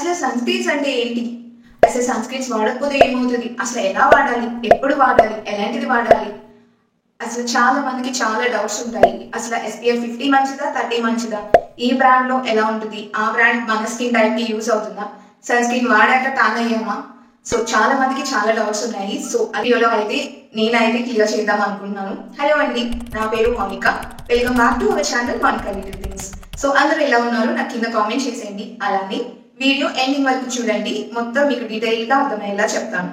అసలు sun screens అంటే ఏంటి? అసలు సన్ స్క్రీన్స్ వాడకపోతే ఏమవుతుంది? అసలు ఎలా వాడాలి? ఎప్పుడు వాడాలి? ఎలాంటిది వాడాలి? అసలు చాలా మందికి చాలా డౌట్స్ ఉంటాయి. అసలు SPF 50 మంచిదా, 30 మంచిదా? ఈ బ్రాండ్ లో ఎలా ఉంటుంది? ఆ బ్రాండ్ మన స్కిన్ టైప్ కి యూస్ అవుతుందా? సన్ స్క్రీన్ వాడాక టాన్ అయ్యామా? సో చాలా మందికి చాలా డౌట్స్ ఉన్నాయి. సో వీడియోలో అయితే నేనైతే క్లియర్ చేద్దాం అనుకుంటున్నాను. హలో అండి, నా పేరు Mounika. Welcome back to our channel Mounika little things. So అందరూ ఎలా ఉన్నారో నాకు కింద కామెంట్ చేసేయండి. అలానే వీడియో ఎండింగ్ వరకు చూడండి, మొత్తం మీకు డీటెయిల్ గా అర్థమయ్యేలా చెప్తాను.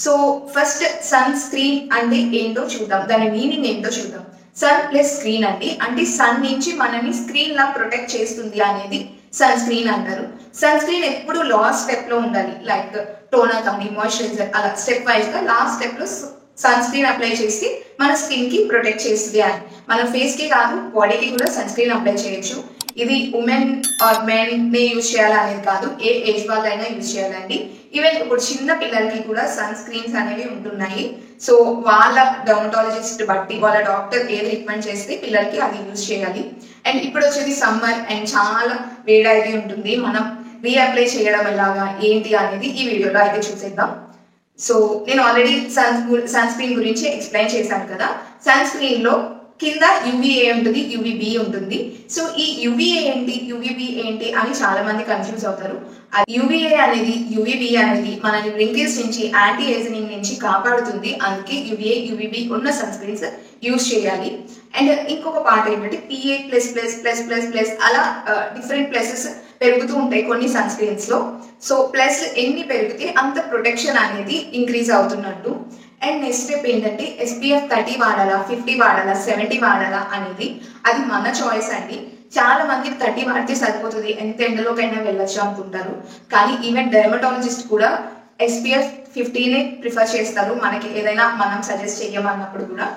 సో ఫస్ట్ సన్ స్క్రీన్ అంటే ఏంటో చూద్దాం, దాని మీనింగ్ ఏంటో చూద్దాం. సన్ ప్లస్ స్క్రీన్ అండి, అంటే సన్ నుంచి మనని స్క్రీన్ లా ప్రొటెక్ట్ చేస్తుంది అనేది సన్ స్క్రీన్ అంటారు. సన్ స్క్రీన్ ఎప్పుడు లాస్ట్ స్టెప్ లో ఉండాలి, లైక్ టోనర్ కానీ మాయిశ్చరైజర్ అలా స్టెప్ వైజ్ గా లాస్ట్ స్టెప్ లో సన్ స్క్రీన్ అప్లై చేసి మన స్కిన్ కి ప్రొటెక్ట్ చేస్తుంది అని. మన ఫేస్ కి కాదు, బాడీకి కూడా సన్ స్క్రీన్ అప్లై చేయొచ్చు. ఇది ఉమెన్ ఆర్ మెన్ నే యూజ్ చేయాలి అనేది కాదు, ఏ ఏజ్ వాళ్ళైనా యూజ్ చేయాలండి. ఈవెన్ ఇప్పుడు చిన్న పిల్లలకి కూడా సన్ స్క్రీన్స్ అనేవి ఉంటున్నాయి. సో వాళ్ళ డర్మటాలజిస్ట్ బట్టి వాళ్ళ డాక్టర్ ఏది రికమెండ్ చేస్తే పిల్లలకి అది యూజ్ చేయాలి. అండ్ ఇప్పుడు వచ్చేది సమ్మర్ అండ్ చాలా వేడి అయితే ఉంటుంది. మనం రీఅప్లై చేయడం ఎలాగా ఏంటి అనేది ఈ వీడియోలో అయితే చూసేద్దాం. సో నేను ఆల్రెడీ సన్ స్క్రీన్ గురించి ఎక్స్ప్లెయిన్ చేశాను కదా. సన్ స్క్రీన్ లో కింద UVA ఉంటుంది, UVB ఉంటుంది. సో ఈ UVA ఏంటి, UVB ఏంటి అని చాలా మంది కన్ఫ్యూజ్ అవుతారు. UVA అనేది UVB అనేది మనని రింకిల్స్ నుంచి, యాంటీ ఏజింగ్ నుంచి కాపాడుతుంది. అందుకే UVA UVB ఉన్న సన్ స్క్రీన్స్ యూజ్ చేయాలి. అండ్ ఇంకొక పార్ట్ ఏంటంటే PA+++++ అలా డిఫరెంట్ ప్లసెస్ పెరుగుతూ ఉంటాయి కొన్ని సన్ స్క్రీన్స్ లో. సో ప్లస్ ఎన్ని పెరిగితే అంత ప్రొటెక్షన్ అనేది ఇంక్రీజ్ అవుతున్నట్టు. అండ్ నెక్స్ట్ స్టెప్ ఏంటంటే SPF 30 వాడాలా, 50 వాడాలా, 70 వాడాలా అనేది అది మన చాయిస్ అండి. చాలా మంది 30 వాడితే సరిపోతుంది, ఎంత ఎండలోకైనా వెళ్ళొచ్చు అనుకుంటారు. కానీ ఈవెన్ డెర్మటాలజిస్ట్ కూడా SPF 50నే ప్రిఫర్ చేస్తారు మనకి ఏదైనా మనం సజెస్ట్ చేయమన్నప్పుడు కూడా.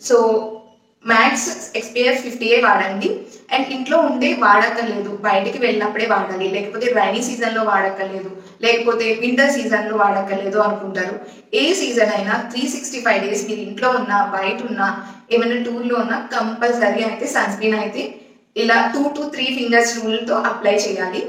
సో మ్యాక్స్ SPF 50 వాడండి. అండ్ ఇంట్లో ఉంటే వాడక్కర్లేదు, బయటికి వెళ్ళినప్పుడే వాడాలి, లేకపోతే రైనీ సీజన్ లో వాడక్కర్లేదు, లేకపోతే వింటర్ సీజన్ లో వాడక్కర్లేదు అనుకుంటారు. ఏ సీజన్ అయినా 365 days మీరు ఇంట్లో ఉన్నా బయట ఉన్నా ఏమైనా టూర్ లో ఉన్నా కంపల్సరీ అయితే సన్ స్క్రీన్ అయితే ఇలా 2 to 3 fingers రూల్ తో అప్లై చేయాలి.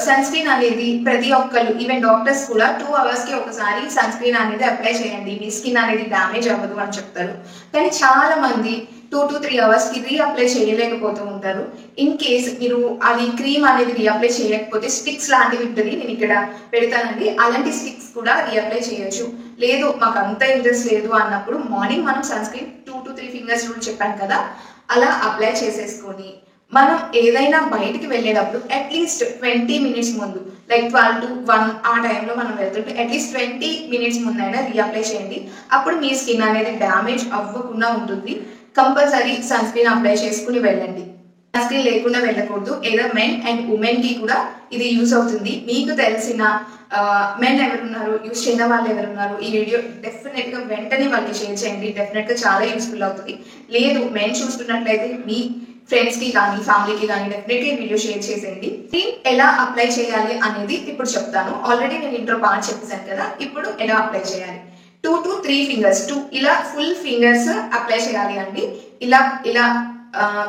సన్ స్క్రీన్ అనేది ప్రతి ఒక్కరు, ఈవెన్ డాక్టర్స్ కూడా 2 hours కి ఒకసారి సన్ స్క్రీన్ అనేది అప్లై చేయండి, మీ స్కిన్ అనేది డ్యామేజ్ అవ్వదు అని చెప్తారు. కానీ చాలా మంది 2 to 3 hours కి రీఅప్లై చేయలేకపోతూ ఉంటారు. ఇన్ కేస్ మీరు అది క్రీమ్ అనేది రీఅప్లై చేయలేకపోతే స్టిక్స్ లాంటివి ఉంటుంది, నేను ఇక్కడ పెడతానండి, అలాంటి స్టిక్స్ కూడా రీఅప్లై చేయొచ్చు. లేదు మాకు అంత ఇంట్రెస్ట్ లేదు అన్నప్పుడు మార్నింగ్ మనం sunscreen 2 to 3 fingers rule చెప్పాను కదా, అలా అప్లై చేసేసుకొని మనం ఏదైనా బయటికి వెళ్ళేటప్పుడు అట్లీస్ట్ 20 minutes ముందు, లైక్ 12 to 1 ఆ టైంలో మనం వెళ్తుంటే అట్లీస్ట్ 20 minutes ముందైనా రీఅప్లై చేయండి. అప్పుడు మీ స్కిన్ అనేది డ్యామేజ్ అవ్వకుండా ఉంటుంది. కంపల్సరీ సన్ స్క్రీన్ అప్లై చేసుకుని వెళ్ళండి, సన్ స్క్రీన్ లేకుండా వెళ్ళకూడదు. ఏదో మెన్ అండ్ ఉమెన్ కి కూడా ఇది యూజ్ అవుతుంది. మీకు తెలిసిన మెన్ ఎవరున్నారు, యూజ్ చేయని వాళ్ళు ఎవరున్నారు, ఈ వీడియో డెఫినెట్ గా వెంటనే వాళ్ళకి షేర్ చేయండి, డెఫినెట్ గా చాలా యూస్ఫుల్ అవుతుంది. లేదు మెన్ చూస్తున్నట్లయితే మీ ఫ్రెండ్స్ కి కానీ ఫ్యామిలీకి కానీ డెఫినెట్లీ వీడియో షేర్ చేసేయండి. స్క్రీన్ ఎలా అప్లై చేయాలి అనేది ఇప్పుడు చెప్తాను. ఆల్రెడీ నేను ఇంట్రో పార్ట్ చెప్పేసాను కదా, ఇప్పుడు ఎలా అప్లై చేయాలి. 2 to 3 fingers, 2 ఇలా ఫుల్ ఫింగర్స్ అప్లై చేయాలి అండి. ఇలా ఇలా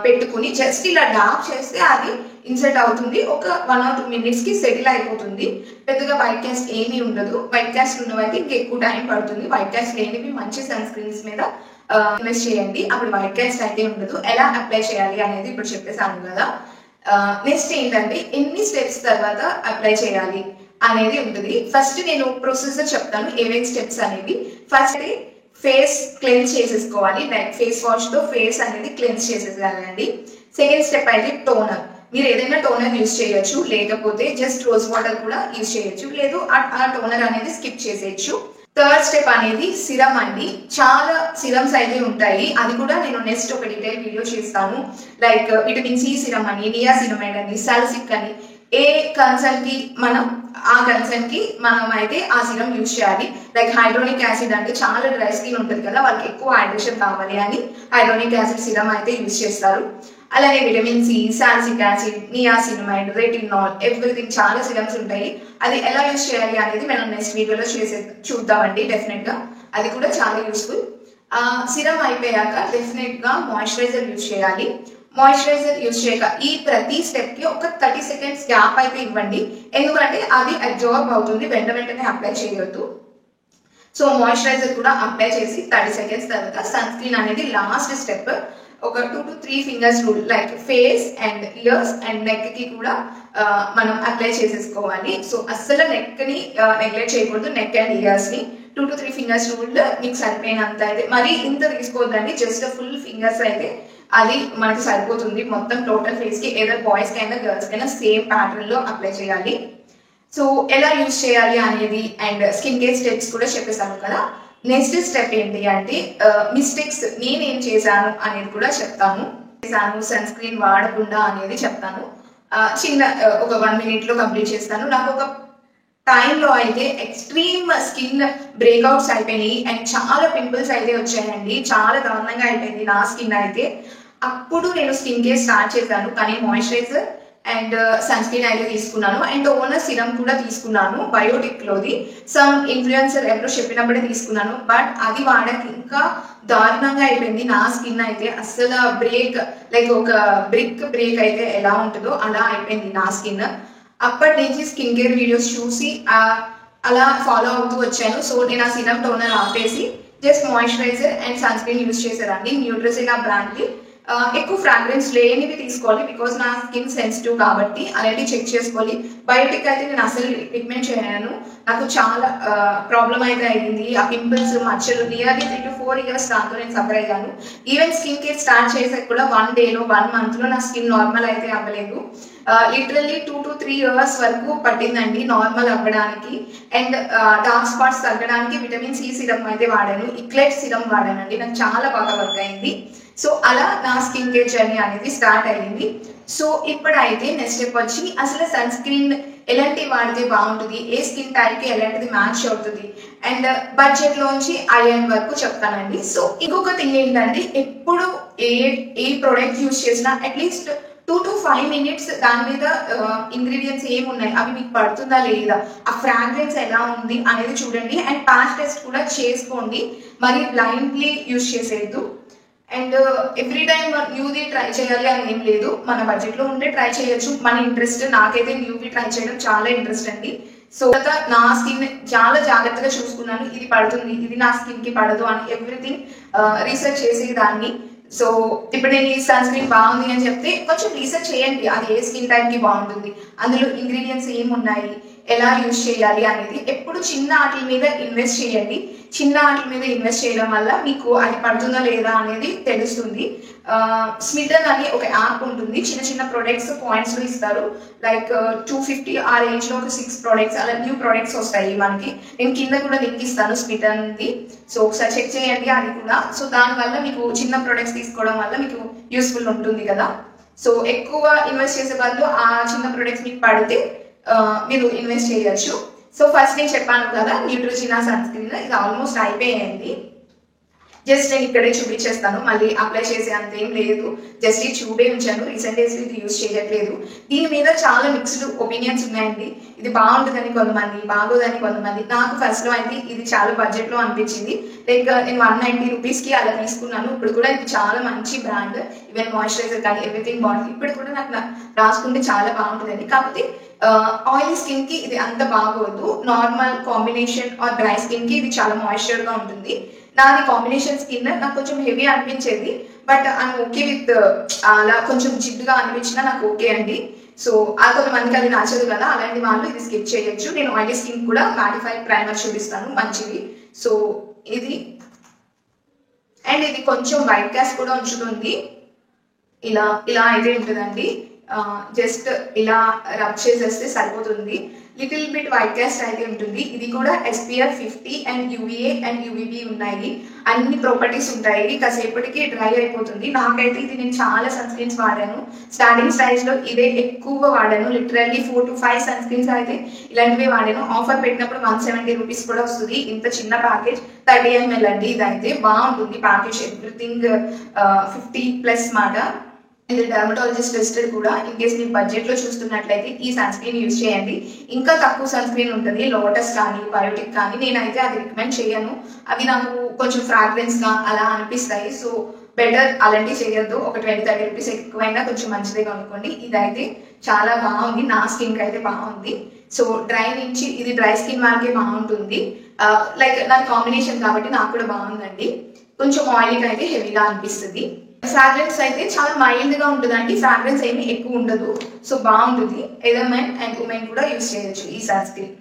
పెట్టుకుని జస్ట్ ఇలా డాప్ చేస్తే అది ఇన్సర్ట్ అవుతుంది. ఒక 1 or 2 minutes కి సెటిల్ అయిపోతుంది. పెద్దగా వైట్ కాస్ట్ ఏమీ ఉండదు. వైట్ కాస్ట్ ఉన్నవైతే ఇంకెక్కువ టైం పడుతుంది. వైట్ కాస్ట్ లేనివి మంచి సన్ స్క్రీన్స్ మీద ఇన్వెస్ట్ చేయండి, అప్పుడు వైట్ కాస్ట్ అయితే ఉండదు. ఎలా అప్లై చేయాలి అనేది ఇప్పుడు చెప్పేసాను కదా. నెక్స్ట్ ఏంటంటే ఎన్ని స్టెప్స్ తర్వాత అప్లై చేయాలి అనేది ఉంటుంది. ఫస్ట్ నేను ప్రొసీజర్ చెప్తాను ఏమేమి స్టెప్స్ అనేవి. ఫస్ట్ ఫేస్ క్లెన్స్ చేసేసుకోవాలి, లైక్ ఫేస్ వాష్ తో ఫేస్ అనేది క్లెన్స్ చేసేసేయాలండి. సెకండ్ స్టెప్ అయితే టోనర్, మీరు ఏదైనా టోనర్ యూజ్ చేయొచ్చు, లేకపోతే జస్ట్ రోజ్ వాటర్ కూడా యూజ్ చేయొచ్చు, లేదు ఆ టోనర్ అనేది స్కిప్ చేసేయచ్చు. థర్డ్ స్టెప్ అనేది సిరమ్ అండి. చాలా సిరమ్స్ అయితే ఉంటాయి, అది కూడా నేను నెక్స్ట్ ఒక డీటెయిల్ వీడియో చేస్తాను. లైక్ విటమిన్ C సిరమ్ అని, నియాసినమైడ్ అని, సాలిసిక్ అని, ఏ కన్సర్న్ కి మనం ఆ కన్సర్న్ కి మనం అయితే ఆ సిరమ్ యూజ్ చేయాలి. లైక్ హైడ్రోనిక్ యాసిడ్ అంటే చాలా డ్రై స్కిన్ ఉంటుంది కదా, వాళ్ళకి ఎక్కువ హైడ్రేషన్ కావాలి అని హైడ్రోనిక్ యాసిడ్ సిరమ్ అయితే యూజ్ చేస్తారు. అలానే vitamin C, salicylic acid, niacinamide, retinol, everything చాలా సిరమ్స్ ఉంటాయి. అది ఎలా యూజ్ చేయాలి అనేది మనం నెక్స్ట్ వీడియోలో చూద్దామండి. డెఫినెట్ గా అది కూడా చాలా యూస్ఫుల్. సిరమ్ అయిపోయాక డెఫినెట్ గా మాయిశ్చరైజర్ యూజ్ చేయాలి. మాయిశ్చరైజర్ యూజ్ చేయక ఈ ప్రతి స్టెప్ కి ఒక 30 సెకండ్స్ గ్యాప్ అయితే ఇవ్వండి, ఎందుకంటే అది అబ్జార్బ్ అవుతుంది, వెంటనే అప్లై చేయొద్దు. సో మాయిశ్చరైజర్ కూడా అప్లై చేసి 30 సెకండ్స్ తర్వాత సన్ స్క్రీన్ అనేది లాస్ట్ స్టెప్ ఒక 2 to 3 fingers rule like face and years and neck కి కూడా మనం అప్లై చేసేసుకోవాలి. సో అస్సలు నెక్ ని నెగ్లెక్ట్ చేయకూడదు, నెక్ అండ్ ఇయర్స్ ని 2 to 3 ఫింగర్స్ రూల్ మీకు సరిపోయినంత అయితే, మరి ఇంత తీసుకోవద్దండి, జస్ట్ ఫుల్ ఫింగర్స్ అయితే అది మనకి సరిపోతుంది. మొత్తం టోటల్ ఫేస్ కి ఏదో బాయ్స్ కైనా గర్ల్స్ కైనా సేమ్ ప్యాటర్న్ లో అప్లై చేయాలి. సో ఎలా యూజ్ చేయాలి అనేది అండ్ స్కిన్ కేర్ స్టెప్స్ కూడా చెప్పేసాను కదా. నెక్స్ట్ స్టెప్ ఏంటి అంటే మిస్టేక్స్ నేనేం చేశాను అనేది కూడా చెప్తాను. సన్ స్క్రీన్ వాడకుండా అనేది చెప్తాను. చిన్న ఒక 1 minute లో కంప్లీట్ చేస్తాను. నాకు ఒక టైంలో అయితే ఎక్స్ట్రీమ్ స్కిన్ బ్రేక్అవుట్స్ అయిపోయినాయి అండ్ చాలా పింపుల్స్ అయితే వచ్చాయండి, చాలా దారుణంగా అయిపోయింది నా స్కిన్ అయితే. అప్పుడు నేను స్కిన్ కేర్ స్టార్ట్ చేశాను, కానీ మాయిశ్చరైజర్ అండ్ సన్ స్క్రీన్ అయితే తీసుకున్నాను అండ్ ఓనర్ సిరమ్ కూడా తీసుకున్నాను బయోటిక్ లోది. సమ్ ఇన్ఫ్లుయెన్సర్ ఎవరో చెప్పినప్పుడే తీసుకున్నాను, బట్ అది వాడక ఇంకా దారుణంగా అయిపోయింది నా స్కిన్ అయితే. అస్సలు బ్రేక్ లైక్ ఒక బ్రిక్ బ్రేక్ అయితే ఎలా ఉంటుందో అలా అయిపోయింది నా స్కిన్. అప్పటి నుంచి స్కిన్ కేర్ వీడియోస్ చూసి అలా ఫాలో అవుతూ వచ్చాను. సో నేను ఆ సిరమ్ టోనర్ ఆపేసి just moisturiser and sunscreen use చేశానండి. న్యూట్రిజినా బ్రాండ్కి ఎక్కువ ఫ్రాగ్రెన్స్ లేనివి తీసుకోవాలి, బికాజ్ నా స్కిన్ సెన్సిటివ్ కాబట్టి అలాంటివి చెక్ చేసుకోవాలి. బయోటిక్ అయితే నేను అసలు రికమెండ్ చేయను, నాకు చాలా ప్రాబ్లం అయితే అయింది. ఆ పింపుల్స్ మచ్చలు నియర్లీ 3 to 4 years దాంతో నేను సఫర్ అయ్యాను. ఈవెన్ స్కిన్ కేర్ స్టార్ట్ చేసాక కూడా 1 day లో 1 month లో నా స్కిన్ నార్మల్ అయితే అవ్వలేదు. లిటరల్లీ 2 to 3 years వరకు పట్టిందండి నార్మల్ అవ్వడానికి. అండ్ డార్క్ స్పాట్స్ తగ్గడానికి విటమిన్ సి సిరమ్ అయితే వాడాను, ఇక్లెట్ సిరమ్ వాడానండి, నాకు చాలా బాగా వర్క్ అయింది. సో అలా నా స్కిన్ కేర్ జర్నీ అనేది స్టార్ట్ అయ్యింది. సో ఇప్పుడైతే నెక్స్ట్ స్టెప్ వచ్చి అసలు సన్ స్క్రీన్ ఎలాంటి వాడితే బాగుంటుంది, ఏ స్కిన్ టైప్కి ఎలాంటిది మ్యాచ్ అవుతుంది అండ్ బడ్జెట్ లోంచి ఐఎన్ వరకు చెప్తానండి. సో ఇంకొక థింగ్ ఏంటంటే ఎప్పుడు ఏ ప్రోడక్ట్ యూజ్ చేసినా అట్లీస్ట్ 2 to 5 minutes దాని మీద ఇంగ్రీడియంట్స్ ఏమున్నాయి, అవి మీకు పడుతుందా లేదా, ఆ ఫ్రాగ్రెన్స్ ఎలా ఉంది అనేది చూడండి అండ్ ప్యాచ్ టెస్ట్ కూడా చేసుకోండి. మరి బ్లైండ్లీ యూజ్ చేసేయద్దు. అండ్ ఎవ్రీ టైం న్యూది ట్రై చేయాలి అని ఏం లేదు, మన బడ్జెట్లో ఉంటే ట్రై చేయొచ్చు, మన ఇంట్రెస్ట్. నాకైతే న్యూవి ట్రై చేయడం చాలా ఇంట్రెస్ట్ అండి. సో నా స్కిన్ చాలా జాగ్రత్తగా చూసుకున్నాను, ఇది పడుతుంది ఇది నా స్కిన్ కి పడదు అని ఎవ్రీథింగ్ రీసెర్చ్ చేసేదాన్ని. సో ఇప్పుడు నేను ఈ సన్ స్క్రీన్ బాగుంది అని చెప్తే కొంచెం రీసెర్చ్ చేయండి, అది ఏ స్కిన్ టైప్ కి బాగుంటుంది, అందులో ఇంగ్రీడియంట్స్ ఏమున్నాయి, ఎలా యూజ్ చేయాలి అనేది. ఎప్పుడు చిన్న వాటి మీద ఇన్వెస్ట్ చేయండి, చిన్న వాటి మీద ఇన్వెస్ట్ చేయడం వల్ల మీకు అది పడుతుందా లేదా అనేది తెలుస్తుంది. స్మిటన్ అని ఒక యాప్ ఉంటుంది, చిన్న చిన్న ప్రొడక్ట్స్ పాయింట్స్ లో ఇస్తారు, లైక్ 250 ఆ రేంజ్ లో ఒక 6 products అలా న్యూ ప్రొడక్ట్స్ వస్తాయి మనకి. నేను కింద కూడా లింక్ ఇస్తాను స్మిటన్ది, సో ఒకసారి చెక్ చేయండి అది కూడా. సో దానివల్ల మీకు చిన్న ప్రొడక్ట్స్ తీసుకోవడం వల్ల మీకు యూస్ఫుల్ ఉంటుంది కదా. సో ఎక్కువ ఇన్వెస్ట్ చేసే వాళ్ళు ఆ చిన్న ప్రొడక్ట్స్ మీకు పడితే మీరు ఇన్వెస్ట్ చేయొచ్చు. సో ఫస్ట్ నేను చెప్పాను కదా న్యూట్రిజినా సన్ స్క్రీన్, ఇది ఆల్మోస్ట్ అయిపోయింది. జస్ట్ నేను ఇక్కడే చూపించేస్తాను, మళ్ళీ అప్లై చేసే అంత ఏం లేదు, జస్ట్ ఇది చూపే ఉంచాను, రీసెంట్ డేస్ ఇది యూజ్ చేయట్లేదు. దీని మీద చాలా మిక్స్డ్ ఒపీనియన్స్ ఉన్నాయండి, ఇది బాగుంటుందని కొంతమంది, బాగోదని కొంతమంది. నాకు ఫస్ట్ లో అయితే ఇది చాలా బడ్జెట్ లో అనిపించింది, లైక్ నేను 190 రూపీస్కి అలా తీసుకున్నాను. ఇప్పుడు కూడా ఇది చాలా మంచి బ్రాండ్, ఈవెన్ మాయిశ్చరైజర్ కానీ ఎవ్రీథింగ్ బాగుంటుంది. ఇప్పుడు కూడా నాకు రాసుకుంటే చాలా బాగుంటుందండి. కాకపోతే ఆయిలీ స్కిన్ కి ఇది అంత బాగోదు, normal combination or dry skin కి ఇది చాలా మాయిశ్చర్ గా ఉంటుంది. నాది కాంబినేషన్ స్కిన్, నాకు కొంచెం హెవీ అనిపించేది, బట్ ఐఎమ్ ఓకే విత్ అలా కొంచెం జిడ్డుగా అనిపించినా నాకు ఓకే అండి. సో ఆ కొంతమందికి అది నచ్చదు కదా, అలాంటి వాళ్ళు ఇది స్కిప్ చేయొచ్చు. నేను ఆయిలీ స్కిన్ కూడా మ్యాటిఫైడ్ ప్రైమర్ చూపిస్తాను మంచిది. సో ఇది అండ్ ఇది కొంచెం వైట్ క్యాస్ట్ కూడా ఉంచుతుంది, ఇలా ఇలా అయితే ఉంటుందండి. జస్ట్ ఇలా రబ్ చేసేస్తే సరిపోతుంది. లిటిల్ బిట్ వైట్ క్యాస్ట్ అయితే ఉంటుంది. ఇది కూడా SPF 50 and UVA and UVB ఉన్నాయి, అన్ని ప్రాపర్టీస్ ఉంటాయి. కాసేపటికి డ్రై అయిపోతుంది. నాకైతే ఇది నేను చాలా సన్ స్క్రీన్స్ వాడాను, స్టార్టింగ్ స్టైల్స్ లో ఇదే ఎక్కువ వాడాను, లిటరల్లీ 4 to 5 సన్ స్క్రీన్స్ అయితే ఇలాంటివి వాడాను. ఆఫర్ పెట్టినప్పుడు 170 రూపీస్ కూడా వస్తుంది. ఇంత చిన్న ప్యాకేజ్ 30 ml అండి, ఇదైతే బాగుంటుంది ప్యాకేజ్, ఎవ్రీథింగ్ 50+ మాట. ఇది డర్మటాలజిస్ట్ టెస్టెడ్ కూడా. ఇన్ కేస్ మీరు బడ్జెట్ లో చూస్తున్నట్లయితే ఈ సన్ స్క్రీన్ యూజ్ చేయండి. ఇంకా తక్కువ సన్ స్క్రీన్ ఉంటుంది, లోటస్ కానీ బయోటిక్ కానీ, నేనైతే అది రికమెండ్ చేయను, అవి నాకు కొంచెం ఫ్రాగ్రెన్స్ గా అలా అనిపిస్తాయి. సో బెటర్ అలాంటివి చేయొద్దు. ఒక 20-30 రూపీస్ ఎక్కువైనా కొంచెం మంచిదే కొనుక్కోండి. ఇదైతే చాలా బాగుంది, నా స్కిన్కి అయితే బాగుంది. సో డ్రై నుంచి ఇది డ్రై స్కిన్ వాళ్ళకే బాగుంటుంది. లైక్ నాకు కాంబినేషన్ కాబట్టి నాకు కూడా బాగుందండి. కొంచెం ఆయిల్గా అయితే హెవీగా అనిపిస్తుంది. ఫ్రాగ్రెన్స్ అయితే చాలా మైల్డ్ గా ఉంటుందండి, ఫ్రాగ్రెన్స్ ఏమి ఎక్కువ ఉండదు. సో బాగుంటుంది. ఎదర్ మెన్ అండ్ ఉమెన్ కూడా యూస్ చేయొచ్చు ఈ సన్ స్క్రీన్.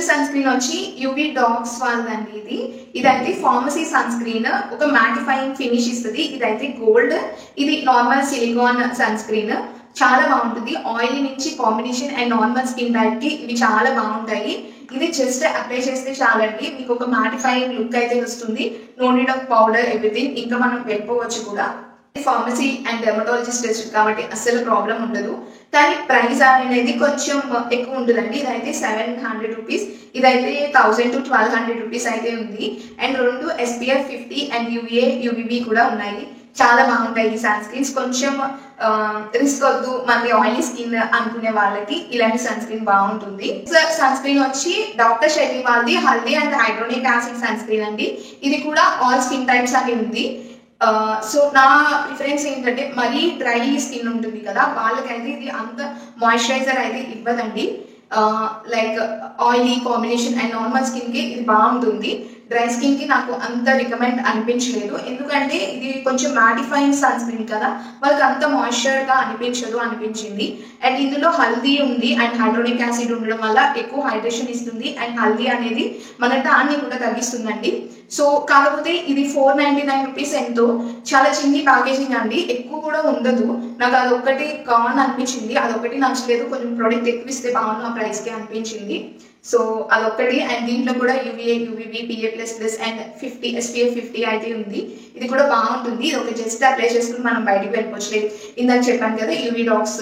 సన్ స్క్రీన్ వచ్చి యూవీ డాగ్స్ వాళ్ళండి. ఇదైతే ఫార్మసీ సన్ స్క్రీన్, ఒక మ్యాటిఫైయింగ్ ఫినిష్ ఇస్తుంది. ఇదైతే గోల్డ్, ఇది నార్మల్ సిలికాన్ సన్ స్క్రీన్. చాలా బాగుంటుంది. ఆయిల్ నుంచి combination and normal skin type కి ఇవి చాలా బాగుంటాయి. ఇది జస్ట్ అప్లై చేస్తే చాలండి, మీకు ఒక మ్యాటిఫైయింగ్ లుక్ అయితే వస్తుంది. No need of powder, everything. ఇంకా మనం వెళ్ళిపోవచ్చు కూడా. ఫార్మసీ అండ్ డెర్మటాలజిస్ట్ టెస్ట్ కాబట్టి అస్సలు ప్రాబ్లం ఉండదు. కానీ ప్రైస్ అనేది కొంచెం ఎక్కువ ఉంటుందండి. ఇదైతే 700 రూపీస్, ఇదైతే 1000 to 1200 రూపీస్ అయితే ఉంది. And 2 SPF 50 and UVA UVB కూడా ఉన్నాయి. చాలా బాగుంటాయి ఈ సన్ స్క్రీన్స్. కొంచెం రిస్క్ వద్దు, మనకి ఆయిలీ స్కిన్ అనుకునే వాళ్ళకి ఇలాంటి సన్ స్క్రీన్ బాగుంటుంది. సన్ స్క్రీన్ వచ్చి డాక్టర్ షెర్రీ వాళ్ళది haldi and hyaluronic acid sun screen అండి. ఇది కూడా ఆల్ స్కిన్ టైప్స్ అని ఉంది. సో నా ప్రిఫరెన్స్ ఏంటంటే, మరీ డ్రై స్కిన్ ఉంటుంది కదా వాళ్ళకైతే ఇది అంత మాయిశ్చరైజర్ అయితే ఇవ్వదండి. Like oily combination and normal skin కి ఇది బాగుంటుంది. డ్రై స్కిన్ కి నాకు అంత రికమెండ్ అనిపించలేదు, ఎందుకంటే ఇది కొంచెం మ్యాటిఫైయింగ్ సన్ స్క్రీన్ కదా, వాళ్ళకి అంత మాయిశ్చర్ గా అనిపించింది. అండ్ ఇందులో హల్దీ ఉంది అండ్ హైడ్రోనిక్ యాసిడ్ ఉండడం వల్ల ఎక్కువ హైడ్రేషన్ ఇస్తుంది. అండ్ హల్దీ అనేది మన టాన్ ని కూడా తగ్గిస్తుందండి. సో కాకపోతే ఇది 499 రూపీస్ ఎంతో, చాలా చిన్ని ప్యాకేజింగ్ అండి, ఎక్కువ కూడా ఉండదు. నాకు అదొక్కటి కావాలని అనిపించింది, అదొకటి నచ్చలేదు. కొంచెం ప్రోడక్ట్ ఎక్కువ ఇస్తే బాగున్న ప్రైస్ కి అనిపించింది. సో అదొక్కటి. అండ్ దీంట్లో కూడా UVA UVB PA++ and 50 SPF 50 అయితే ఉంది. ఇది కూడా బాగుంటుంది. ఇది ఒక జస్ట్ అప్లై చేసుకుని మనం బయటకు వెళ్ళిపోవచ్చు. ఇందాక చెప్పాను కదా UV డాగ్స్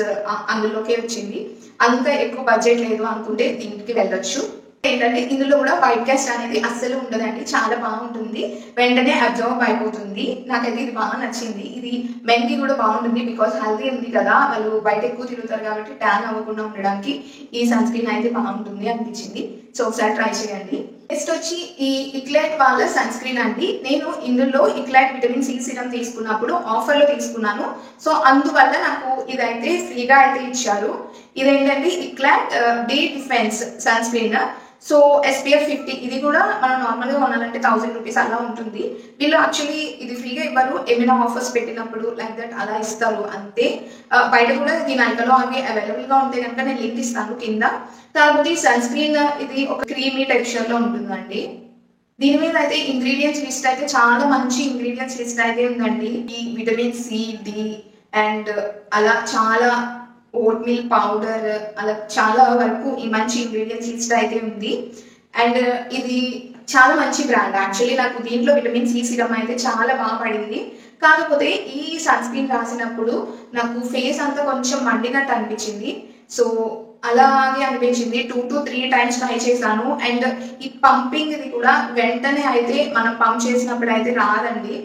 అందులోకే వచ్చింది. అంత ఎక్కువ బడ్జెట్ లేదు అనుకుంటే దీనికి వెళ్ళొచ్చు. ఏంటంటే ఇందులో కూడా వైట్ కాస్ట్ అనేది అస్సలు ఉండదండి, చాలా బాగుంటుంది, వెంటనే అబ్జర్వ్ అయిపోతుంది. నాకైతే ఇది బాగా నచ్చింది. ఇది మెన్ కి కూడా బాగుంటుంది, బికాస్ హెల్తీ ఉంది కదా, వాళ్ళు బయట ఎక్కువ తిరుగుతారు కాబట్టి ట్యాన్ అవ్వకుండా ఉండడానికి ఈ సన్ స్క్రీన్ అయితే బాగుంటుంది అనిపించింది. సో ఒకసారి ట్రై చేయండి. నెక్స్ట్ వచ్చి ఈ ఇక్లైట్ వాళ్ళ సన్ స్క్రీన్ అండి. నేను ఇందులో ఇక్లైట్ విటమిన్ C సిరం తీసుకున్నప్పుడు ఆఫర్ లో తీసుకున్నాను. సో అందువల్ల నాకు ఇదైతే ఫ్రీగా అయితే ఇచ్చారు. ఇదేంటంటే ఇక్లైట్ day defence sun screen. So SPF 50, ఇది కూడా మనం నార్మల్ గా కొనాలంటే 1000 రూపీస్ అలా ఉంటుంది. వీళ్ళు యాక్చువల్లీ ఇది ఫ్రీగా ఇవ్వరు, ఏమైనా ఆఫర్స్ పెట్టినప్పుడు లైక్ దట్ అలా ఇస్తారు అంతే. బయట కూడా దీని ఐకలో అవి అవైలబుల్ గా ఉంటే కనుక నేను లింక్ ఇస్తాను కింద. కాకపోతే సన్ స్క్రీన్ ఇది ఒక క్రీమీ టెక్స్చర్ లో ఉంటుందండి. దీని మీద అయితే ఇంగ్రీడియంట్స్ లిస్ట్ అయితే చాలా మంచి ఇంగ్రీడియంట్స్ లిస్ట్ అయితే ఉందండి. ఈ విటమిన్ C, D అండ్ అలా చాలా ఓట్ మిల్క్ పౌడర్, అలా చాలా వరకు ఈ మంచి ఇంగ్రీడియంట్స్ లిస్ట్ అయితే ఉంది. అండ్ ఇది చాలా మంచి బ్రాండ్. యాక్చువల్లీ నాకు దీంట్లో విటమిన్ C సిరం అయితే చాలా బాగా పడింది. కాకపోతే ఈ సన్ స్క్రీన్ రాసినప్పుడు నాకు ఫేస్ అంతా కొంచెం మండినట్టు అనిపించింది. సో అలాగే అనిపించింది. 2 to 3 టైమ్స్ ట్రై చేశాను. అండ్ ఈ పంపింగ్ ఇది కూడా వెంటనే అయితే మనం పంప్ చేసినప్పుడు అయితే రాదండి.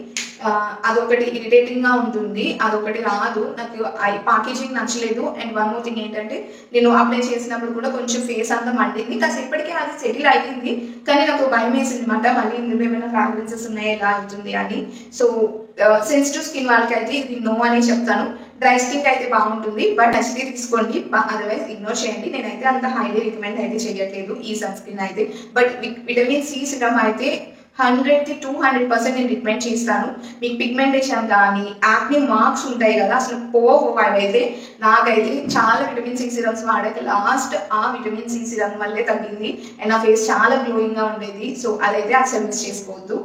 అదొకటి ఇరిటేటింగ్ గా ఉంటుంది, అదొకటి రాదు. నాకు ప్యాకేజింగ్ నచ్చలేదు. అండ్ వన్ మోర్ థింగ్ ఏంటంటే, నేను అప్లై చేసినప్పుడు కూడా కొంచెం ఫేస్ అంతా మండింది. కాసేపటికి అది సెటిల్ అయింది, కానీ నాకు భయం వేసింది అనమాట, మళ్ళీ ఇందులో ఏమైనా ఫ్రాగ్రెన్సెస్ ఉన్నాయి ఎలా అవుతుంది అని. సో సెన్సిటివ్ స్కిన్ వాళ్ళకి అయితే ఇది నో అని చెప్తాను. డ్రై స్కిన్ అయితే బాగుంటుంది, బట్ నచ్చితే తీసుకోండి, అదర్వైజ్ ఇగ్నోర్ చేయండి. నేనైతే అంత హైలీ రికమెండ్ అయితే చేయట్లేదు ఈ సన్ స్క్రీన్ అయితే. బట్ విటమిన్ C సిరం అయితే 100కి 200% నేను రికమెండ్ చేస్తాను. మీకు పిగ్మెంటేషన్ కానీ యాక్ని మార్క్స్ ఉంటాయి కదా, అసలు అవైతే నాకైతే చాలా విటమిన్ C సిరమ్స్ వాడాక లాస్ట్ ఆ విటమిన్ C సిరం వల్లే తగ్గింది. అండ్ నా ఫేస్ చాలా గ్లోయింగ్ గా ఉండేది. సో అదైతే అసలు మిస్ చేసుకోవద్దు.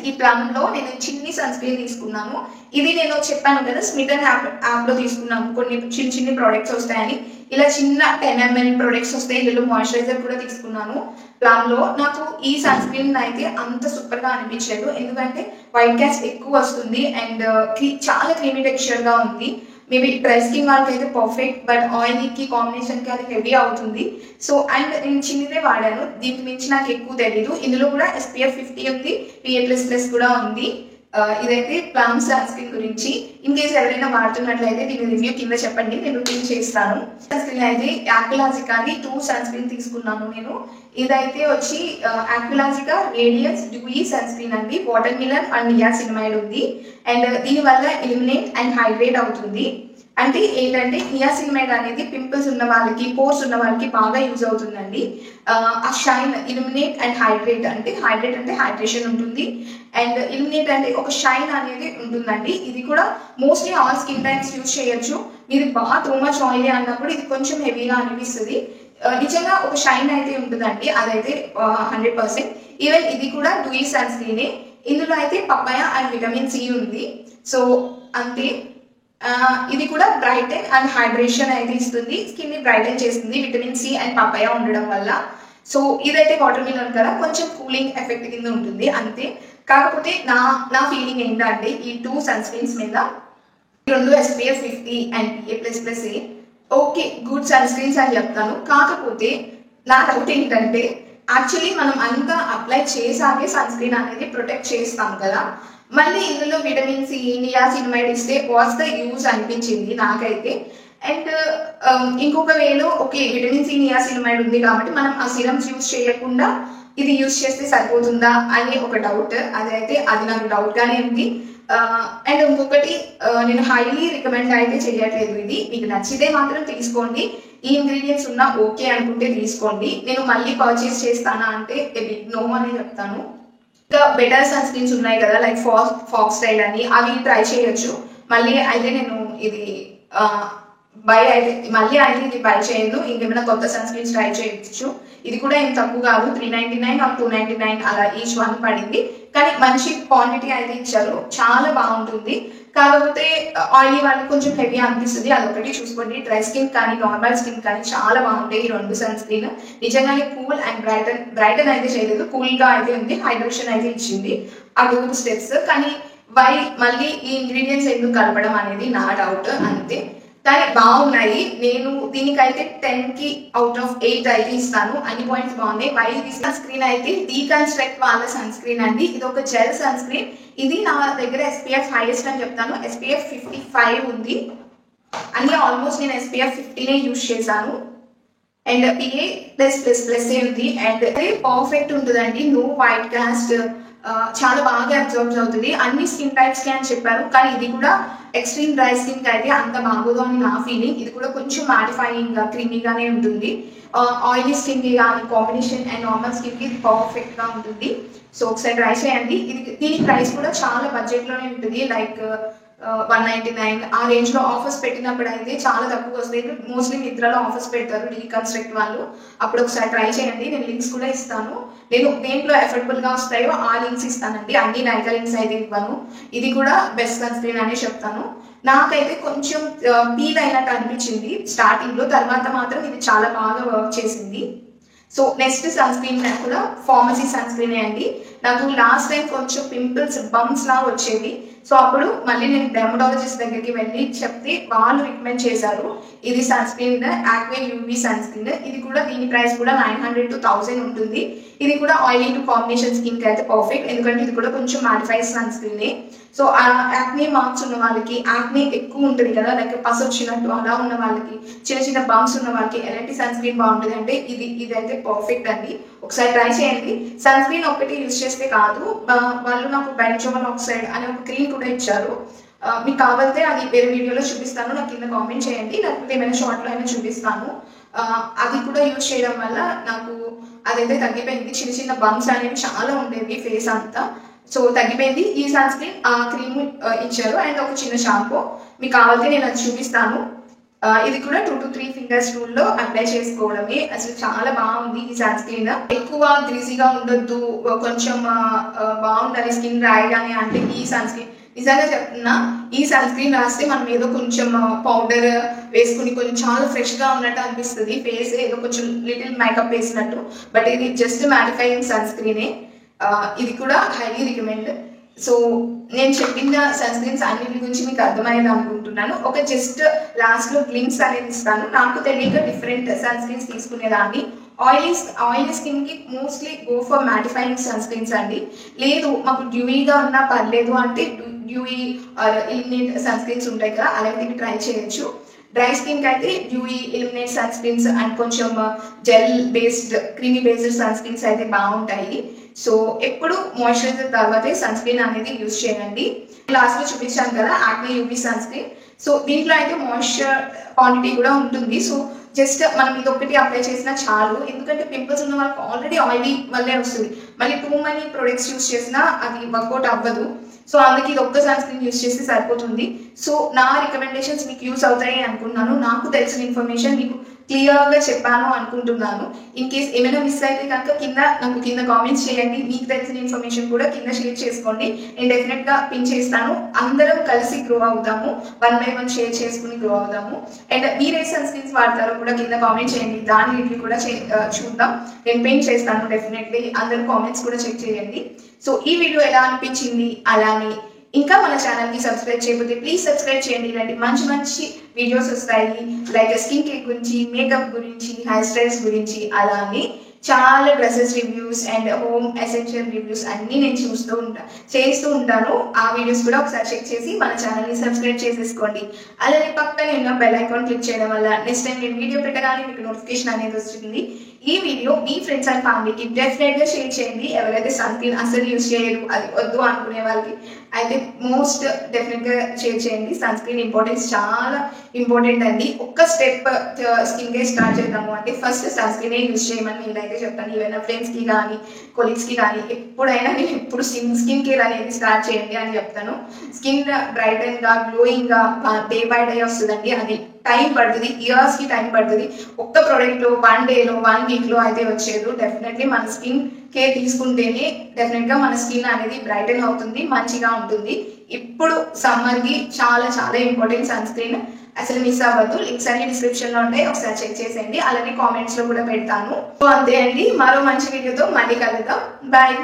ఈ ప్లాన్ లో నేను చిన్ని సన్ స్క్రీన్ తీసుకున్నాను. ఇది నేను చెప్పాను కదా, స్మిటన్ యాప్ లో తీసుకున్నాను. కొన్ని చిన్ని ప్రోడక్ట్స్ వస్తాయని, ఇలా చిన్న 10 ml ప్రొడక్ట్స్ వస్తాయి. ఇందులో మాయిశ్చరైజర్ కూడా తీసుకున్నాను ప్లాన్ లో. నాకు ఈ సన్ స్క్రీన్ అయితే అంత సూపర్ గా అనిపించలేదు, ఎందుకంటే వైట్ కాస్ట్ ఎక్కువ వస్తుంది అండ్ చాలా క్రీమీ టెక్స్చర్ గా ఉంది. మేబీ డ్రై స్కిన్ వాళ్ళకి అయితే పర్ఫెక్ట్, బట్ ఆయిల్కి కాంబినేషన్కి అది హెవీ అవుతుంది. సో అండ్ నేను చిన్నదే వాడాను, దీనికి మించి నాకు ఎక్కువ తెలీదు. ఇందులో కూడా SPF 50 ఉంది, PA++ కూడా ఉంది. ఇదైతే ప్లమ్ సన్ స్క్రీన్ గురించి. ఇన్ కేస్ ఎవరైనా వాడుతున్నట్లయితే దీని రివ్యూ కింద చెప్పండి, నేను రివ్యూ చేస్తాను. సన్ స్క్రీన్ అయితే యాక్యులాజికా 2 సన్ స్క్రీన్ తీసుకున్నాను నేను. ఇదైతే వచ్చి యాక్యులాజికా రేడియన్స్ డ్యూయి సన్ స్క్రీన్ అండి. వాటర్ మిలన్ అండ్ నియాసినమైడ్ ఉంది. అండ్ దీనివల్ల ఎలిమినేట్ అండ్ హైడ్రేట్ అవుతుంది. అంటే ఏంటంటే నియాసినమైడ్ అనేది పింపుల్స్ ఉన్న వాళ్ళకి, పోర్స్ ఉన్న వాళ్ళకి బాగా యూజ్ అవుతుందండి. ఆ షైన్, ఇల్యూమినేట్ అండ్ హైడ్రేట్ అంటే హైడ్రేషన్ ఉంటుంది, అండ్ ఇల్యూమినేట్ అంటే ఒక షైన్ అనేది ఉంటుందండి. ఇది కూడా mostly all skin types use చేయొచ్చు. మీరు బాగా టూ మచ్ ఆయిలీ అన్నప్పుడు ఇది కొంచెం హెవీగా అనిపిస్తుంది. నిజంగా ఒక షైన్ అయితే ఉంటుందండి, అదైతే 100%. ఈవెన్ ఇది కూడా డూయి సన్ స్క్రీనే. ఇందులో అయితే పపాయ అండ్ విటమిన్ సి ఉంది. సో అంతే. ఇది కూడా బ్రైటన్ అండ్ హైడ్రేషన్ అయితే ఇస్తుంది, స్కిన్ ని బ్రైటన్ చేస్తుంది విటమిన్ సి అండ్ పపాయ ఉండడం వల్ల. సో ఇదైతే వాటర్ మిలన్ కదా, కొంచెం కూలింగ్ ఎఫెక్ట్ కింద ఉంటుంది అంతే. కాకపోతే నా ఫీలింగ్ ఏంటంటే ఈ 2 సన్ స్క్రీన్స్ మీద 2 SPF 50 and PA++, okay good sunscreens అని చెప్తాను. కాకపోతే నా డౌట్ ఏంటంటే యాక్చువల్లీ మనం అంతా అప్లై చేసాకే సన్ స్క్రీన్ అనేది ప్రొటెక్ట్ చేస్తాం కదా, మళ్ళీ ఇందులో విటమిన్ సి, నియాసినమైడ్ ఇస్తే వాట్స్ ద యూజ్ అనిపించింది నాకైతే. అండ్ ఇంకొక వేలో ఓకే విటమిన్ సి, నియాసినమైడ్ ఉంది కాబట్టి మనం ఆ సిరమ్స్ యూజ్ చేయకుండా ఇది యూజ్ చేస్తే సరిపోతుందా అని ఒక డౌట్. అది నాకు డౌట్ గానే ఉంది. అండ్ ఇంకొకటి, నేను హైలీ రికమెండ్ అయితే చేయట్లేదు. ఇది మీకు నచ్చితే మాత్రం తీసుకోండి, ఈ ఇంగ్రీడియంట్స్ ఉన్నా ఓకే అనుకుంటే తీసుకోండి. నేను మళ్ళీ పర్చేస్ చేస్తానా అంటే నో అని చెప్తాను. ఇంకా బెటర్ సన్ స్క్రీన్స్ ఉన్నాయి కదా, లైక్ ఫాక్స్ స్టైల్ అని, అవి ట్రై చేయొచ్చు. మళ్ళీ అయితే నేను ఇది ఇది బై చేయను. ఇంకేమైనా కొత్త సన్ స్క్రీన్స్ ట్రై చేయొచ్చు. ఇది కూడా ఏం తక్కువ కాదు, 399 ఆర్ 299 అలా ఈచ్ వన్ పడింది. కానీ మంచి క్వాంటిటీ అయితే ఇచ్చారు, చాలా బాగుంటుంది. కాకపోతే ఆయిలీ వాళ్ళకి కొంచెం హెవీ అనిపిస్తుంది, అదొకటి చూసుకోండి. డ్రై స్కిన్ కానీ నార్మల్ స్కిన్ కానీ చాలా బాగుంటాయి ఈ 2 సన్ స్క్రీన్. నిజంగానే కూల్ అండ్ బ్రైటన్ అయితే చేయలేదు, కూల్ గా అయితే ఉంది, హైడ్రేషన్ అయితే ఇచ్చింది. ఆ 2 స్టెప్స్. కానీ మళ్ళీ ఈ ఇంగ్రీడియంట్స్ ఎందుకు కలపడం అనేది నా డౌట్ అంతే. కానీ బాగున్నాయి. నేను దీనికైతే 10కి అవుట్ ఆఫ్ 8 అయితే ఇస్తాను. అన్ని పాయింట్స్ బాగున్నాయి. సన్ స్క్రీన్ అయితే డీకన్స్ట్రక్ట్ వాళ్ళ సన్ స్క్రీన్ అండి. ఇది ఒక జెల్ సన్ స్క్రీన్. ఇది నా దగ్గర SPF హైయెస్ట్ అని చెప్తాను, SPF 55 ఉంది. అన్ని ఆల్మోస్ట్ నేను SPF 50నే యూజ్ చేశాను. అండ్ PA+++ ఉంది. అండ్ పర్ఫెక్ట్ ఉంటుందండి, నో వైట్ కాస్ట్, చాలా బాగా అబ్జర్వ్ అవుతుంది అన్ని స్కిన్ టైప్స్ కి అని చెప్పారు. కానీ ఇది కూడా ఎక్స్ట్రీమ్ డ్రై స్కిన్ కి అయితే అంత బాగోదు అని నా ఫీలింగ్. ఇది కూడా కొంచెం మ్యాటిఫైయింగ్ క్రీమీగానే ఉంటుంది. ఆయిలీ స్కిన్ కి కానీ కాంబినేషన్ అండ్ నార్మల్ స్కిన్ కి పర్ఫెక్ట్ గా ఉంటుంది. సో ఒకసారి ట్రై చేయండి. దీని ప్రైస్ కూడా చాలా బడ్జెట్ లోనే ఉంటుంది, లైక్ 199 ఆ రేంజ్ లో. ఆఫర్స్ పెట్టినప్పుడు అయితే చాలా తక్కువ వస్తాయి. మోస్ట్లీ మిత్రాలో ఆఫర్స్ పెడతారు డీకన్స్ట్రక్ట్ వాళ్ళు, అప్పుడు ఒకసారి ట్రై చేయండి. నేను లింక్స్ కూడా ఇస్తాను. నేను దేంట్లో ఎఫర్డబుల్ గా వస్తాయో ఆ లింక్స్ ఇస్తానండి, అన్ని నైకా లింక్స్ అయితే ఇవ్వను. ఇది కూడా బెస్ట్ సన్ స్క్రీన్ అని చెప్తాను. నాకైతే కొంచెం పీల్ అయినట్టు అనిపించింది స్టార్టింగ్ లో, తర్వాత మాత్రం ఇది చాలా బాగా వర్క్ చేసింది. సో నెక్స్ట్ సన్ స్క్రీన్ కూడా ఫార్మసీ సన్ స్క్రీనే అండి. నాకు లాస్ట్ టైం కొంచెం పింపుల్స్ బంప్స్ లాగా వచ్చేవి. సో అప్పుడు మళ్ళీ నేను డెర్మటాలజిస్ట్ దగ్గరికి వెళ్ళి చెప్తే వాళ్ళు రికమెండ్ చేశారు ఇది సన్ స్క్రీన్, యాక్వే యూవీ సన్ స్క్రీన్. ఇది కూడా దీని ప్రైస్ కూడా 900 to 1000 ఉంటుంది. ఇది కూడా ఆయిలీ టు కాంబినేషన్ స్కిన్ కి అయితే పర్ఫెక్ట్, ఎందుకంటే ఇది కూడా కొంచెం మ్యాటిఫైడ్ సన్ స్క్రీనే. సో యాక్నే మార్క్స్ ఉన్న వాళ్ళకి, యాక్నే ఎక్కువ ఉంటుంది కదా, లైక్ పస్ వచ్చినట్టు అలా ఉన్న వాళ్ళకి, చిన్న చిన్న బంప్స్ ఉన్న వాళ్ళకి ఎలాంటి సన్ స్క్రీన్ బాగుంటుంది అంటే ఇది అయితే పర్ఫెక్ట్ అండి. ఒకసారి ట్రై చేయండి. సన్ స్క్రీన్ ఒకటి యూజ్ చేస్తే కాదు, వాళ్ళు నాకు బెంజోల్ ఆక్సైడ్ అనే ఒక క్రీమ్ కూడా ఇచ్చారు. మీకు కావాలంటే అది వేరే వీడియోలో చూపిస్తాను, నాకు కింద కామెంట్ చేయండి, లేకపోతే ఏమైనా షార్ట్లో అయినా చూపిస్తాను. అది కూడా యూజ్ చేయడం వల్ల నాకు అదైతే తగ్గిపోయింది. చిన్న చిన్న బంప్స్ అనేవి చాలా ఉండేవి ఫేస్ అంతా, సో తగ్గిపోయింది. ఈ సన్ స్క్రీన్ ఆ క్రీమ్ ఇచ్చారు అండ్ ఒక చిన్న షాంపూ. మీకు కావాలంటే నేను అది చూపిస్తాను. ఇది కూడా 2 to 3 ఫింగర్స్ రూల్ లో అప్లై చేసుకోవడమే. అసలు చాలా బాగుంది ఈ సన్ స్క్రీన్. ఎక్కువ గ్రీజీగా ఉండొద్దు, కొంచెం బాగుండాలి స్కిన్ రాయగానే అంటే ఈ సన్ స్క్రీన్ నిజంగా చెప్తున్నా. ఈ సన్ స్క్రీన్ రాస్తే మనం ఏదో కొంచెం పౌడర్ వేసుకుని కొంచెం చాలా ఫ్రెష్ గా ఉన్నట్టు అనిపిస్తుంది ఫేస్, ఏదో కొంచెం లిటిల్ మేకప్ వేసినట్టు. బట్ ఇది జస్ట్ మ్యాటిఫైయింగ్ సన్ స్క్రీనే. ఇది కూడా హైలీ రికమెండ్. సో నేను చెప్పిన సన్ స్క్రీన్స్ అన్నిటి గురించి మీకు అర్థమైంది అనుకుంటున్నాను. ఒక జస్ట్ లాస్ట్ లో గ్లిమ్స్ అనేది ఇస్తాను. నాకు తెలియక డిఫరెంట్ సన్ స్క్రీన్స్ తీసుకునేదాన్ని, ఆయిలీ స్కిన్ కి mostly go for mattifying sun screens అండి. లేదు మాకు డ్యూయిగా ఉన్నా పర్లేదు అంటే dewy or illuminate sun screens ఉంటాయి కదా, అలాంటివి ట్రై చేయొచ్చు. డ్రై స్కిన్ కి అయితే dewy, illuminate sun screens and కొంచెం gel based creamy based sun screens అయితే బాగుంటాయి. సో ఎప్పుడు మాయిశ్చరైజర్ తర్వాతే సన్ స్క్రీన్ అనేది యూజ్ చేయండి. లాస్ట్ లో చూపించాను కదా acne UV sun screen. So దీంట్లో అయితే మాయిశ్చర్ క్వాంటిటీ కూడా ఉంటుంది. సో జస్ట్ మనం ఇది ఒకటి అప్లై చేసినా చాలు, ఎందుకంటే పింపుల్స్ ఉన్న వాళ్ళకి ఆల్రెడీ ఆయిలీ వల్లే వస్తుంది. మళ్ళీ టూ మనీ ప్రొడక్ట్స్ యూజ్ చేసినా అది వర్కౌట్ అవ్వదు. సో అందుకే ఇది ఒక్క సన్ స్క్రీన్ యూజ్ చేస్తే సరిపోతుంది. సో నా రికమెండేషన్స్ మీకు యూజ్ అవుతాయి అనుకుంటున్నాను. నాకు తెలిసిన ఇన్ఫర్మేషన్ మీకు క్లియర్గా చెప్పాను అనుకుంటున్నాను. ఇన్ కేస్ ఏమైనా మిస్ అయితే కనుక నాకు కింద కామెంట్స్ చేయండి. మీకు తెలిసిన ఇన్ఫర్మేషన్ కూడా కింద షేర్ చేసుకోండి. నేను డెఫినెట్గా పిన్ చేస్తాను. అందరం కలిసి గ్రో అవుతాము, 1 by 1 షేర్ చేసుకుని గ్రో అవుతాము. అండ్ మీరు ఏ సన్ స్క్రీన్స్ వాడతారో కూడా కింద కామెంట్ చేయండి. దాని రివ్యూ కూడా చూద్దాం. నేను పిన్ చేస్తాను డెఫినెట్లీ. అందరూ కామెంట్స్ కూడా చెక్ చేయండి. సో ఈ వీడియో ఎలా అనిపించింది, అలానే ఇంకా మన ఛానల్కి సబ్స్క్రైబ్ చేయకపోతే ప్లీజ్ సబ్స్క్రైబ్ చేయండి. ఇలాంటి మంచి మంచి వీడియోస్ వస్తాయి, లైక్ స్కిన్ కేర్ గురించి, మేకప్ గురించి, హెయిర్ స్టైల్స్ గురించి, అలానే చాలా dresses reviews and home essential reviews అన్నీ నేను చేస్తూ ఉంటాను. ఆ వీడియోస్ కూడా ఒకసారి చెక్ చేసి మన ఛానల్ని సబ్స్క్రైబ్ చేసేసుకోండి. అలానే పక్కనే ఉన్న బెల్ ఐకాన్ క్లిక్ చేయడం వల్ల నెక్స్ట్ టైం నేను వీడియో పెట్టగానే మీకు నోటిఫికేషన్ అనేది వస్తుంది. ఈ వీడియో మీ ఫ్రెండ్స్ అండ్ ఫ్యామిలీకి డెఫినెట్గా షేర్ చేయండి. ఎవరైతే సన్ స్క్రీన్ అసలు యూజ్ చేయరు, అది వద్దు అనుకునే వాళ్ళకి అయితే మోస్ట్ డెఫినెట్గా షేర్ చేయండి. సన్ స్క్రీన్ ఇంపార్టెన్స్ చాలా ఇంపార్టెంట్ అండి. ఒక్క స్టెప్ స్కిన్ కేర్ స్టార్ట్ చేద్దాము అంటే ఫస్ట్ సన్ స్క్రీనే యూజ్ చేయమని నేనైతే చెప్తాను. ఈవెన్ ఫ్రెండ్స్కి కానీ కొలీగ్స్కి కానీ ఎప్పుడైనా నేను ఎప్పుడు స్కిన్ కేర్ అనేది స్టార్ట్ చేయండి అని చెప్తాను. స్కిన్ బ్రైటన్గా గ్లోయింగ్గా డే బై డే వస్తుందండి. అది టైం పడుతుంది, ఇయర్స్కి టైం పడుతుంది. ఒక్క ప్రోడక్ట్లో 1 డేలో 1 వీక్లో అయితే వచ్చేది. డెఫినెట్లీ మన స్కిన్ కేర్ తీసుకుంటేనే డెఫినెట్గా మన స్కిన్ అనేది బ్రైటన్ అవుతుంది, మంచిగా ఉంటుంది. ఇప్పుడు సమ్మర్కి చాలా చాలా ఇంపార్టెంట్ సన్ స్క్రీన్, అసలు మిస్ అవ్వద్దు. లింక్స్ అన్ని డిస్క్రిప్షన్లో ఉంటాయి, ఒకసారి చెక్ చేసేయండి. అలానే కామెంట్స్లో కూడా పెడతాను. సో అంతే అండి, మరో మంచి వీడియోతో మళ్ళీ కలుద్దాం. బాయ్.